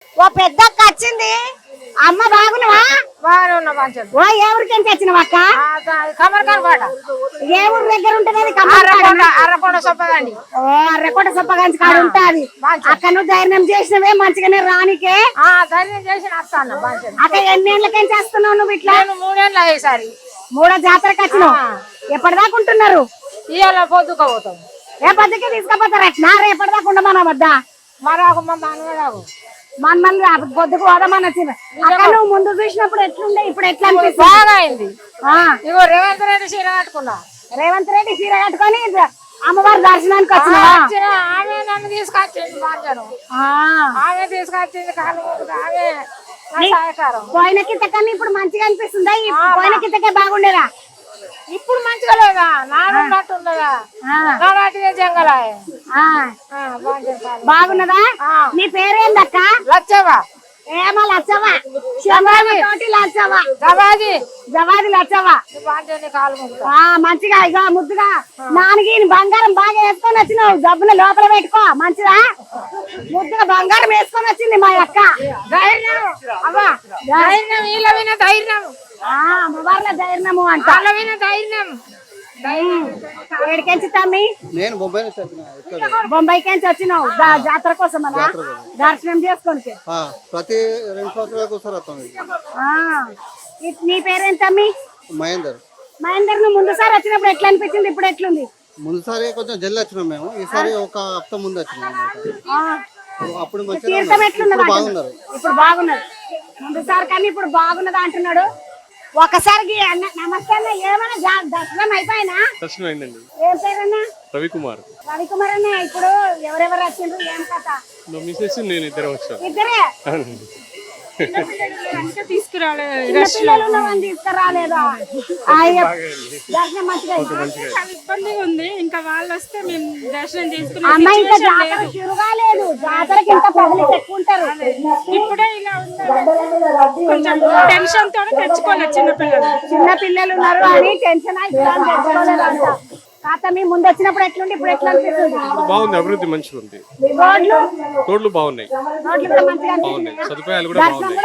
ఓ పెద్దక్క వచ్చింది. అమ్మ బాగున్నావా? బాగానే ఉన్నా మంచిగా. ఓ ఏ ఊరికెంచి వచ్చినావు అక్క? కమర్కార్ పాట ఏ ఊరు దగ్గర ఉంటది? అర్రకొండ సొప్పదండి. ఓ అర్రకోట సొప్పగంచి కాడ ఉంటాది అక్క. నువ్వు ధైర్యం చేసినవే మంచిగానే రానికే. ధైర్యం చేసి వస్తాను మంచిగా. అక్క ఎన్ని ఏళ్ళకెంచి వస్తున్నావు నువ్వు ఇట్లా? 3 ఏళ్ళు అయ్యేసారి. 3 జాతరకు వచ్చినావు. ఎప్పటిదాకా ఉంటున్నారు? ఇవాళ పొద్దుకోపోతాం. ఏ పద్ధతికి తీసుకుపోతారు అట్లా? రేపటిదాకా ఉండమన్నా వద్దా? మరొక మంది అనగాకు మన పొద్దుకు పోదామని వచ్చింది అక్క. నువ్వు ముందు చూసినప్పుడు ఎట్లుండే, ఇప్పుడు ఎట్లా అనిపిస్తుంది? బాగా అయింది. ఇగో రేవంత్ రెడ్డి చీర కట్టుకున్నా. రేవంత్ రెడ్డి చీర కట్టుకొని అమ్మవారి దర్శనానికి వచ్చిన ఆమె నన్ను తీసుకొచ్చింది బాధ్యను. ఆమె తీసుకొచ్చింది కాలు ఆమె సహకారం. పోయిన కిందకన్నా ఇప్పుడు మంచిగా అనిపిస్తుందా? పోయిన కిందకే బాగుండేదా? ఇప్పుడు మంచిగా లేదా? నాన్నట్టు ఉండదా? నాటిదే జంగలాయ. బాగున్నదా? నీ పేరేందక్క? లచ్చవ్వ. ఏమో లచ్చవ్వ. తోటి లచ్చవ్వ. జవాది లచ్చవ్వ. మంచిగా ఇక ముద్దుగా నాన్నకి బంగారం బాగా వేసుకొని వచ్చినావు. జబ్బున లోపల పెట్టుకో మంచిదా. ముద్దుగా బంగారం వేసుకొని వచ్చింది మా అక్క. ధైర్యం అవ్వా, ధైర్యం వీళ్ళ విన ధైర్యం. అమ్మవార్ల ధైర్యము అంట. వాళ్ళ విన ధైర్యం. ఏడికెంచి తమ్మి? నేను బొంబాయికెంచి వచ్చినావు జాతర కోసం అలా దర్శనం చేసుకోనికి. ప్రతి 2 సంవత్సరాలకు వస్తారు. నీ పేరేంటి తమ్మి? మహేందర్. మహేందర్, నువ్వు ముందుసారి వచ్చినప్పుడు ఎట్లా అనిపించింది, ఇప్పుడు ఎట్లుంది? ముందుసారి కొంచెం జల్లి వచ్చినాం మేము, ఈసారి ఒక హప్తా ముందు వచ్చినాం. అప్పుడు తీర్థం ఎట్లున్నది? బాగున్నారు. ఇప్పుడు బాగున్నది. ముందుసారి కానీ ఇప్పుడు బాగున్నది అంటున్నాడు. ఒకసారికి నమస్తే అన్న. ఏమన్నా దర్శనం అయిపోయినా? దర్శనం అయిందండి. ఏం పేరన్నా? రవికుమార్. రవికుమార్ అన్న, ఇప్పుడు ఎవరెవరు వచ్చిండ్రు, ఏం కథ? మిసెస్ నేను ఇద్దరు వచ్చాను. ఇద్దరే తీసుకురాలేదా? దర్శనం మంచిగా ఇబ్బందిగా ఉంది. ఇంకా వాళ్ళు వస్తే మేము దర్శనం చేసుకుని అమ్మ ఇంకా జాతర తిరగాలేదు. జాతరకి ఇంకా పబ్లిక్ ఎక్కువ ఉంటారు. ఇప్పుడే ఇలా కొంచెం టెన్షన్ తోనే తెచ్చుకోలేదు. చిన్న పిల్లలు ఉన్నారు అని టెన్షన్ తెచ్చుకోలేదంట. కాత మీ ముందు వచ్చినప్పుడు ఎట్లుండి ఇప్పుడు ఎట్లా అనిపిస్తుంది? బాగుంది, అభివృద్ధి మంచిగా ఉంది. రోడ్లు బాగున్నాయి, సదుపాయాలు కూడా బాగున్నాయి.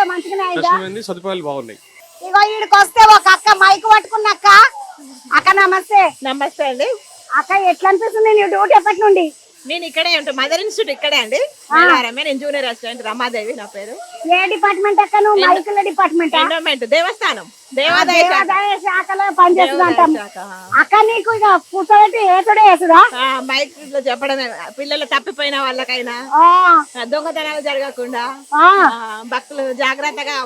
దర్శనం సదుపాయాలు బాగున్నాయి. ఇగో ఈడికి వస్తే ఒక అక్క మైక్ పట్టుకున్నక్క. అక్క నమస్తే. నమస్తే అండి. అక్క ఎట్లా అనిపిస్తుంది నీ డ్యూటీ ఎప్పటి నుండి? నేను ఇక్కడే ఉంటాను, మదర్ ఇన్స్టిట్యూట్ ఇక్కడే అండి. నేను జూనియర్ అసిస్టెంట్, రమాదేవి నా పేరు. ఏ డిపార్ట్మెంట్ అక్క నువ్వు? మైకుల డిపార్ట్మెంట్. ఎండోమెంట్ దేవస్థానం దేవాదాయ శాఖలో పనిచేస్తుందంటాం. అక్క నీకు ఇక కూర్చోబెట్టి ఏసుడే వేసుడా? మైక్ లో చెప్పడమే, పిల్లలు తప్పిపోయిన వాళ్ళకైనా దొంగతనాలు జరగకుండా భక్తులు జాగ్రత్తగా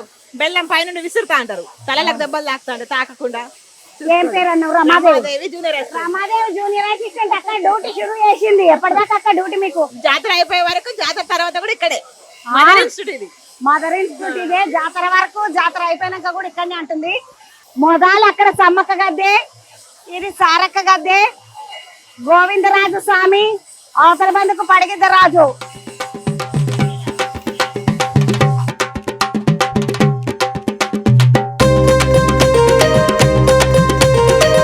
బెల్లం పైన విసురుతా అంటారు, తలలకు దెబ్బలు తాకుతా తాకకుండా. ఏం పేరు అన్నావు? Ramadevi junior Ramadevi junior assistant. అక్కడ డ్యూటీ షురూ చేసింది. ఎప్పటిదాకా అక్క డ్యూటీ మీకు? జాతర అయిపోయే వరకు, జాతర తర్వాత కూడా ఇక్కడే మదర్ ఇన్స్టిట్యూట్. ఇది మదర్ ఇన్స్టిట్యూట్ ఇదే. జాతర వరకు, జాతర అయిపోయినాక కూడా ఇక్కడనే అంటుంది. మొదలు అక్కడ సమ్మక్క గద్దె, ఇది సారక్క గద్దె, గోవిందరాజు స్వామి, అవసర బంధుకు పడిగిద్ద రాజు.